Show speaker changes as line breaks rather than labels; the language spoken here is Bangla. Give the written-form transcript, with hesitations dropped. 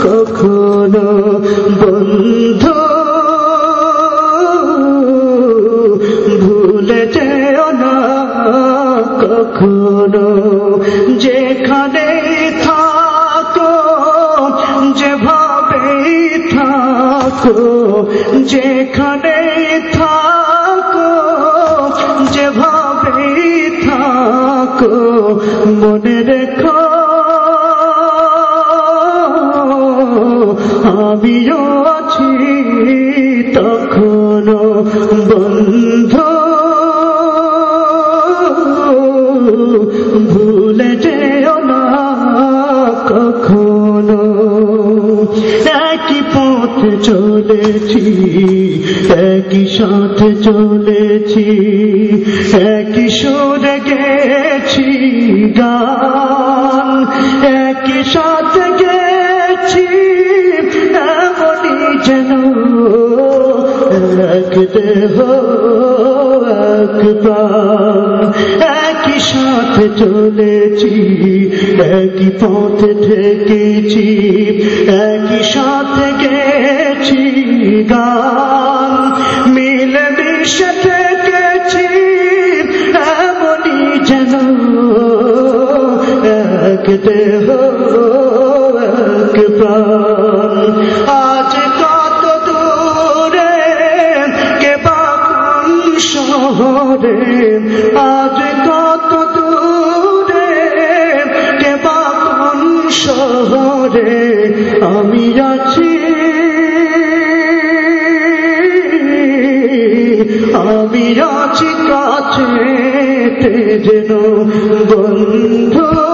কখনো বন্ধু ভুলে যেও না কখনো যেখানে থাকো যেভাবে থাকো যেখানে থাকো যেভাবে থাকো মনে রেখো আমিও আছি তখনো বন্ধু ভুলে যেও না কখনো একই পথ চলেছি একই সাথে চলেছি একই সুরে গেছি গান একই সাথে গেছি এমনই যেন এক দেহ এক প্রাণ একই সাথে চলেছি একই পথে থেকেছি একই সাথে গেছি গান মিলে মিশে থেকেছি এমনই যেন এক দেহ এক প্রাণ আজ কত দূরে কে বা কোন শহরে আজ কত দূরে কে বা কোন শহরে আমি আছি কাছে যেন বন্ধু